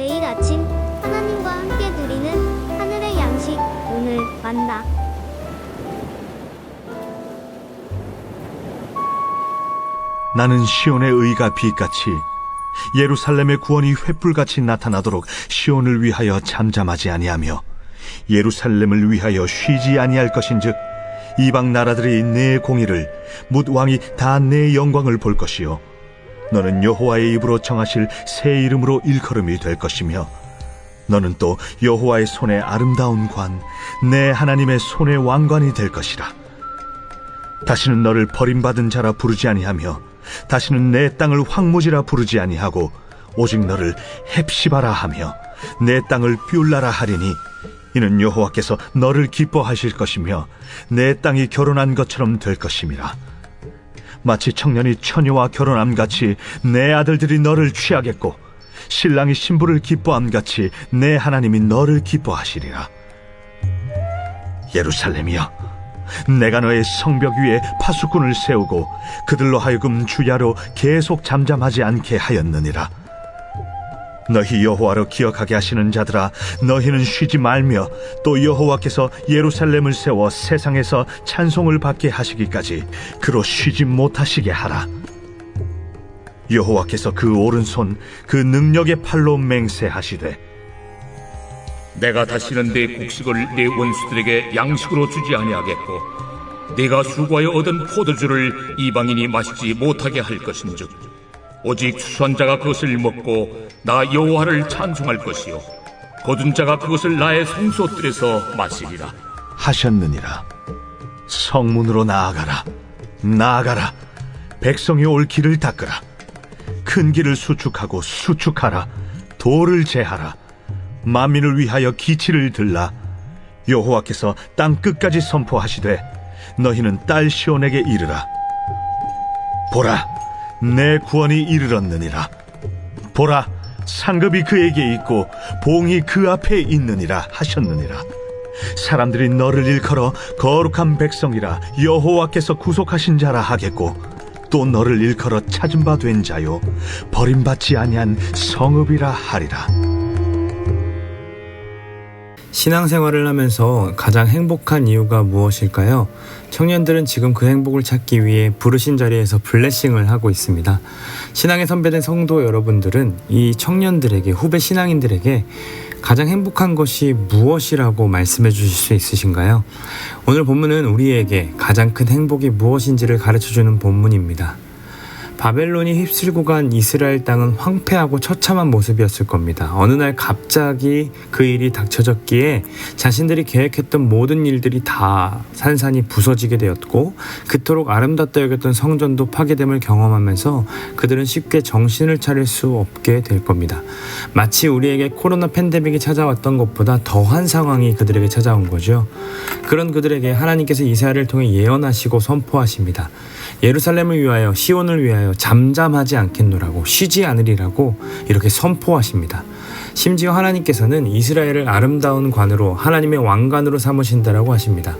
매일 아침 하나님과 함께 누리는 하늘의 양식 오늘 만나. 나는 시온의 의가 빛같이 예루살렘의 구원이 횃불같이 나타나도록 시온을 위하여 잠잠하지 아니하며 예루살렘을 위하여 쉬지 아니할 것인즉 이방 나라들이 내 공의를 뭇 왕이 다 내 영광을 볼 것이요 너는 여호와의 입으로 정하실 새 이름으로 일컬음이 될 것이며 너는 또 여호와의 손의 아름다운 관 내 하나님의 손의 왕관이 될 것이라. 다시는 너를 버림받은 자라 부르지 아니하며 다시는 내 땅을 황무지라 부르지 아니하고 오직 너를 헵시바라 하며 내 땅을 뷸라라 하리니 이는 여호와께서 너를 기뻐하실 것이며 내 땅이 결혼한 것처럼 될 것임이라. 마치 청년이 처녀와 결혼함같이 내 아들들이 너를 취하겠고 신랑이 신부를 기뻐함같이 내 하나님이 너를 기뻐하시리라. 예루살렘이여, 내가 너의 성벽 위에 파수꾼을 세우고 그들로 하여금 주야로 계속 잠잠하지 않게 하였느니라. 너희 여호와로 기억하게 하시는 자들아, 너희는 쉬지 말며 또 여호와께서 예루살렘을 세워 세상에서 찬송을 받게 하시기까지 그로 쉬지 못하시게 하라. 여호와께서 그 오른손 그 능력의 팔로 맹세하시되 내가 다시는 내 곡식을 내 원수들에게 양식으로 주지 아니하겠고 내가 수고하여 얻은 포도주를 이방인이 마시지 못하게 할 것인즉 오직 추수한 자가 그것을 먹고 나 여호와를 찬송할 것이요 거둔 자가 그것을 나의 성소들에서 마시리라 하셨느니라. 성문으로 나아가라. 나아가라. 백성이 올 길을 닦으라. 큰 길을 수축하고 수축하라. 돌을 제하라. 만민을 위하여 기치를 들라. 여호와께서 땅 끝까지 선포하시되 너희는 딸 시온에게 이르라. 보라, 내 구원이 이르렀느니라. 보라, 상급이 그에게 있고 봉이 그 앞에 있느니라 하셨느니라. 사람들이 너를 일컬어 거룩한 백성이라 여호와께서 구속하신 자라 하겠고 또 너를 일컬어 찾은 바 된 자요 버림받지 아니한 성읍이라 하리라. 신앙생활을 하면서 가장 행복한 이유가 무엇일까요? 청년들은 지금 그 행복을 찾기 위해 부르신 자리에서 블레싱을 하고 있습니다. 신앙에 선배된 성도 여러분들은 이 청년들에게, 후배 신앙인들에게 가장 행복한 것이 무엇이라고 말씀해 주실 수 있으신가요? 오늘 본문은 우리에게 가장 큰 행복이 무엇인지를 가르쳐주는 본문입니다. 바벨론이 휩쓸고 간 이스라엘 땅은 황폐하고 처참한 모습이었을 겁니다. 어느 날 갑자기 그 일이 닥쳐졌기에 자신들이 계획했던 모든 일들이 다 산산이 부서지게 되었고 그토록 아름답다 여겼던 성전도 파괴됨을 경험하면서 그들은 쉽게 정신을 차릴 수 없게 될 겁니다. 마치 우리에게 코로나 팬데믹이 찾아왔던 것보다 더한 상황이 그들에게 찾아온 거죠. 그런 그들에게 하나님께서 이사야를 통해 예언하시고 선포하십니다. 예루살렘을 위하여 시온을 위하여 잠잠하지 않겠노라고, 쉬지 않으리라고 이렇게 선포하십니다. 심지어 하나님께서는 이스라엘을 아름다운 관으로 하나님의 왕관으로 삼으신다라고 하십니다.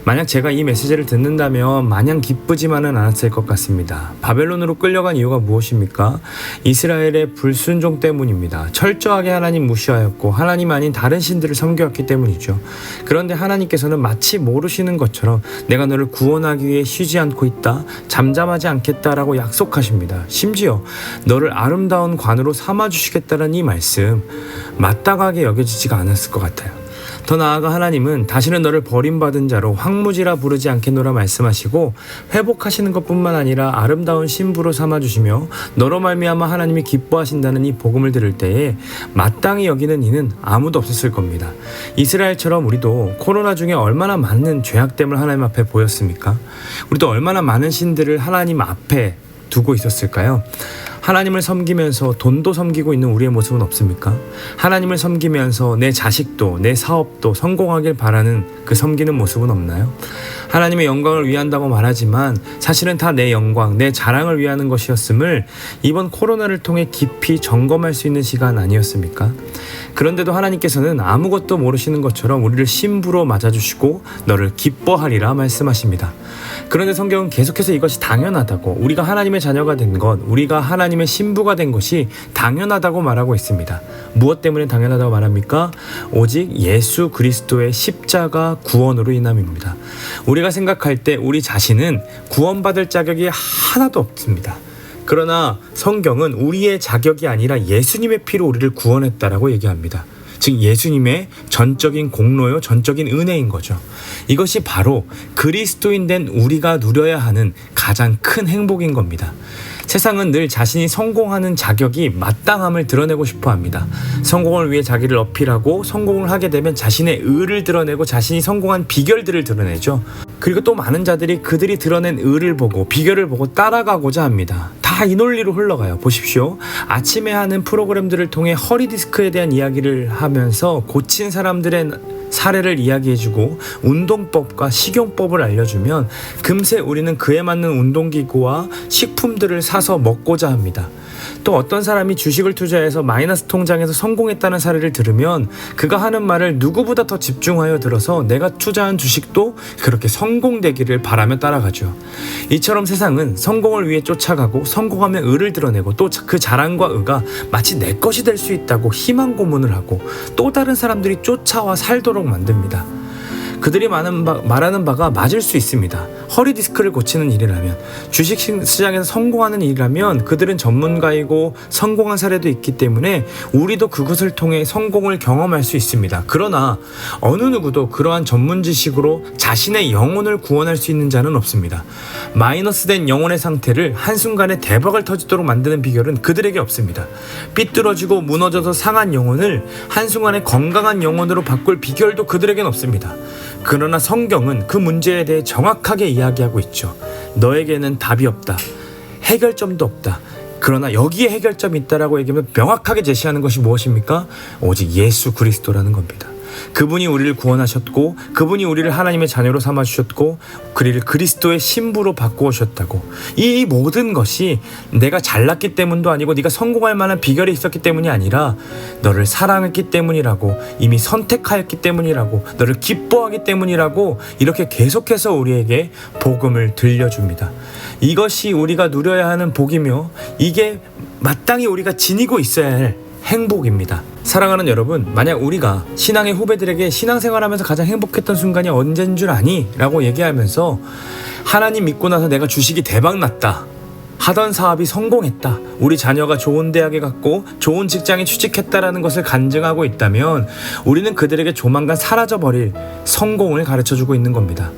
만약 제가 이 메시지를 듣는다면 마냥 기쁘지만은 않았을 것 같습니다. 바벨론으로 끌려간 이유가 무엇입니까? 이스라엘의 불순종 때문입니다. 철저하게 하나님 무시하였고 하나님 아닌 다른 신들을 섬겨왔기 때문이죠. 그런데 하나님께서는 마치 모르시는 것처럼 내가 너를 구원하기 위해 쉬지 않고 있다, 잠잠하지 않겠다라고 약속하십니다. 심지어 너를 아름다운 관으로 삼아주시겠다는 이 말씀, 마땅하게 여겨지지가 않았을 것 같아요. 더 나아가 하나님은 다시는 너를 버림받은 자로 황무지라 부르지 않겠노라 말씀하시고 회복하시는 것뿐만 아니라 아름다운 신부로 삼아주시며 너로 말미암아 하나님이 기뻐하신다는 이 복음을 들을 때에 마땅히 여기는 이는 아무도 없었을 겁니다. 이스라엘처럼 우리도 코로나 중에 얼마나 많은 죄악됨을 하나님 앞에 보였습니까? 우리도 얼마나 많은 신들을 하나님 앞에 두고 있었을까요? 하나님을 섬기면서 돈도 섬기고 있는 우리의 모습은 없습니까? 하나님을 섬기면서 내 자식도 내 사업도 성공하길 바라는 그 섬기는 모습은 없나요? 하나님의 영광을 위한다고 말하지만 사실은 다 내 영광, 내 자랑을 위하는 것이었음을 이번 코로나를 통해 깊이 점검할 수 있는 시간 아니었습니까? 그런데도 하나님께서는 아무것도 모르시는 것처럼 우리를 신부로 맞아주시고 너를 기뻐하리라 말씀하십니다. 그런데 성경은 계속해서 이것이 당연하다고, 우리가 하나님의 자녀가 된 것, 우리가 하나님의 신부가 된 것이 당연하다고 말하고 있습니다. 무엇 때문에 당연하다고 말합니까? 오직 예수 그리스도의 십자가 구원으로 인함입니다. 우리가 생각할 때 우리 자신은 구원받을 자격이 하나도 없습니다. 그러나 성경은 우리의 자격이 아니라 예수님의 피로 우리를 구원했다라고 얘기합니다. 즉 예수님의 전적인 공로요, 전적인 은혜인 거죠. 이것이 바로 그리스도인 된 우리가 누려야 하는 가장 큰 행복인 겁니다. 세상은 늘 자신이 성공하는 자격이 마땅함을 드러내고 싶어 합니다. 성공을 위해 자기를 어필하고 성공을 하게 되면 자신의 의를 드러내고 자신이 성공한 비결들을 드러내죠. 그리고 또 많은 자들이 그들이 드러낸 의를 보고 비결을 보고 따라가고자 합니다. 다 이 논리로 흘러가요. 보십시오. 아침에 하는 프로그램들을 통해 허리 디스크에 대한 이야기를 하면서 고친 사람들의 사례를 이야기해주고 운동법과 식용법을 알려주면 금세 우리는 그에 맞는 운동기구와 식품들을 사서 먹고자 합니다. 또 어떤 사람이 주식을 투자해서 마이너스 통장에서 성공했다는 사례를 들으면 그가 하는 말을 누구보다 더 집중하여 들어서 내가 투자한 주식도 그렇게 성공되기를 바라며 따라가죠. 이처럼 세상은 성공을 위해 쫓아가고 성공하면 의를 드러내고 또 그 자랑과 의가 마치 내 것이 될 수 있다고 희망 고문을 하고 또 다른 사람들이 쫓아와 살도록 만듭니다. 그들이 말하는 바가 맞을 수 있습니다. 허리 디스크를 고치는 일이라면, 주식시장에서 성공하는 일이라면 그들은 전문가이고 성공한 사례도 있기 때문에 우리도 그것을 통해 성공을 경험할 수 있습니다. 그러나 어느 누구도 그러한 전문 지식으로 자신의 영혼을 구원할 수 있는 자는 없습니다. 마이너스된 영혼의 상태를 한순간에 대박을 터지도록 만드는 비결은 그들에게 없습니다. 삐뚤어지고 무너져서 상한 영혼을 한순간에 건강한 영혼으로 바꿀 비결도 그들에겐 없습니다. 그러나 성경은 그 문제에 대해 정확하게 이야기하고 있죠. 너에게는 답이 없다. 해결점도 없다. 그러나 여기에 해결점이 있다라고 얘기하면 명확하게 제시하는 것이 무엇입니까? 오직 예수 그리스도라는 겁니다. 그분이 우리를 구원하셨고 그분이 우리를 하나님의 자녀로 삼아주셨고 그리를 그리스도의 신부로 바꾸셨다고. 이 모든 것이 내가 잘났기 때문도 아니고 네가 성공할 만한 비결이 있었기 때문이 아니라 너를 사랑했기 때문이라고, 이미 선택하였기 때문이라고, 너를 기뻐하기 때문이라고 이렇게 계속해서 우리에게 복음을 들려줍니다. 이것이 우리가 누려야 하는 복이며 이게 마땅히 우리가 지니고 있어야 할 행복입니다. 사랑하는 여러분, 만약 우리가 신앙의 후배들에게 신앙생활하면서 가장 행복했던 순간이 언제인 줄 아니? 라고 얘기하면서 하나님 믿고 나서 내가 주식이 대박났다, 하던 사업이 성공했다, 우리 자녀가 좋은 대학에 갔고 좋은 직장에 취직했다라는 것을 간증하고 있다면 우리는 그들에게 조만간 사라져버릴 성공을 가르쳐주고 있는 겁니다.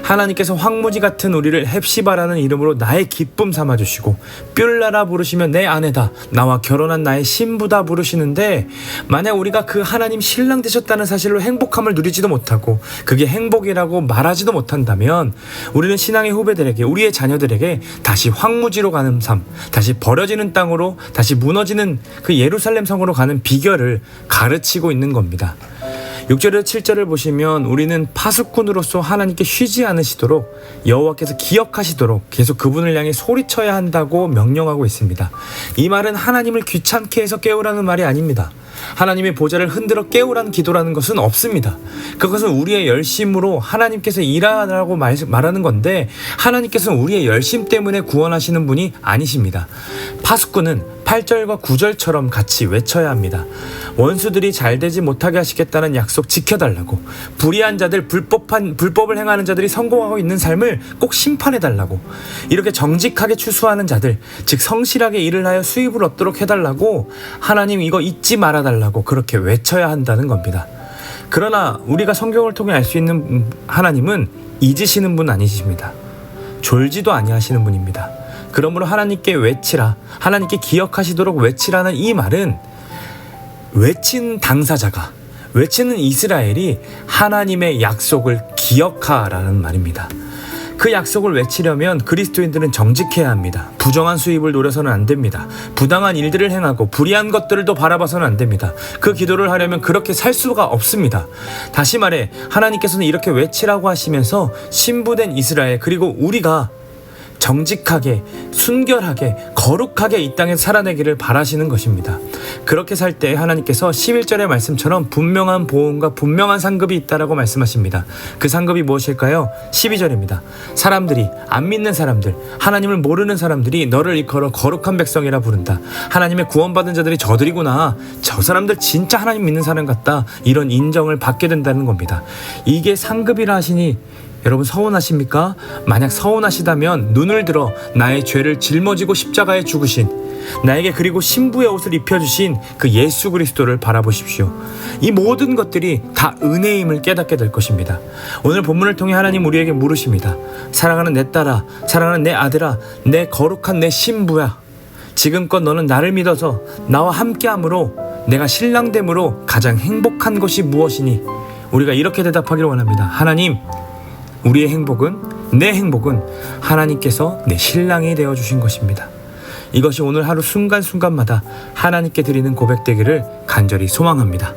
하나님께서 황무지 같은 우리를 헵시바라는 이름으로 나의 기쁨 삼아주시고 뷸라라 부르시면 내 아내다, 나와 결혼한 나의 신부다 부르시는데 만약 우리가 그 하나님 신랑 되셨다는 사실로 행복함을 누리지도 못하고 그게 행복이라고 말하지도 못한다면 우리는 신앙의 후배들에게, 우리의 자녀들에게 다시 황무지로 가는 삶, 다시 버려지는 땅으로, 다시 무너지는 그 예루살렘 성으로 가는 비결을 가르치고 있는 겁니다. 6절에서 7절을 보시면 우리는 파수꾼으로서 하나님께 쉬지 않으시도록, 여호와께서 기억하시도록 계속 그분을 향해 소리쳐야 한다고 명령하고 있습니다. 이 말은 하나님을 귀찮게 해서 깨우라는 말이 아닙니다. 하나님의 보좌를 흔들어 깨우라는 기도라는 것은 없습니다. 그것은 우리의 열심으로 하나님께서 일하라고 말하는 건데 하나님께서는 우리의 열심 때문에 구원하시는 분이 아니십니다. 파수꾼은 8절과 9절처럼 같이 외쳐야 합니다. 원수들이 잘되지 못하게 하시겠다는 약속 지켜달라고, 불의한 자들, 불법을 행하는 자들이 성공하고 있는 삶을 꼭 심판해달라고, 이렇게 정직하게 추수하는 자들, 즉 성실하게 일을 하여 수입을 얻도록 해달라고, 하나님 이거 잊지 말아달라고 그렇게 외쳐야 한다는 겁니다. 그러나 우리가 성경을 통해 알 수 있는 하나님은 잊으시는 분 아니십니다. 졸지도 아니하시는 분입니다. 그러므로 하나님께 외치라, 하나님께 기억하시도록 외치라는 이 말은 외친 당사자가, 외치는 이스라엘이 하나님의 약속을 기억하라는 말입니다. 그 약속을 외치려면 그리스도인들은 정직해야 합니다. 부정한 수입을 노려서는 안 됩니다. 부당한 일들을 행하고 불의한 것들도 바라봐서는 안 됩니다. 그 기도를 하려면 그렇게 살 수가 없습니다. 다시 말해 하나님께서는 이렇게 외치라고 하시면서 신부된 이스라엘, 그리고 우리가 정직하게, 순결하게, 거룩하게 이 땅에 살아내기를 바라시는 것입니다. 그렇게 살 때 하나님께서 11절의 말씀처럼 분명한 보험과 분명한 상급이 있다라고 말씀하십니다. 그 상급이 무엇일까요? 12절입니다. 사람들이, 안 믿는 사람들, 하나님을 모르는 사람들이 너를 일컬어 거룩한 백성이라 부른다. 하나님의 구원받은 자들이 저들이구나. 저 사람들 진짜 하나님 믿는 사람 같다. 이런 인정을 받게 된다는 겁니다. 이게 상급이라 하시니 여러분 서운하십니까? 만약 서운하시다면 눈을 들어 나의 죄를 짊어지고 십자가에 죽으신, 나에게 그리고 신부의 옷을 입혀주신 그 예수 그리스도를 바라보십시오. 이 모든 것들이 다 은혜임을 깨닫게 될 것입니다. 오늘 본문을 통해 하나님 우리에게 물으십니다. 사랑하는 내 딸아, 사랑하는 내 아들아, 내 거룩한 내 신부야, 지금껏 너는 나를 믿어서 나와 함께함으로 내가 신랑됨으로 가장 행복한 것이 무엇이니? 우리가 이렇게 대답하기를 원합니다. 하나님, 우리의 행복은, 내 행복은 하나님께서 내 신랑이 되어주신 것입니다. 이것이 오늘 하루 순간순간마다 하나님께 드리는 고백되기를 간절히 소망합니다.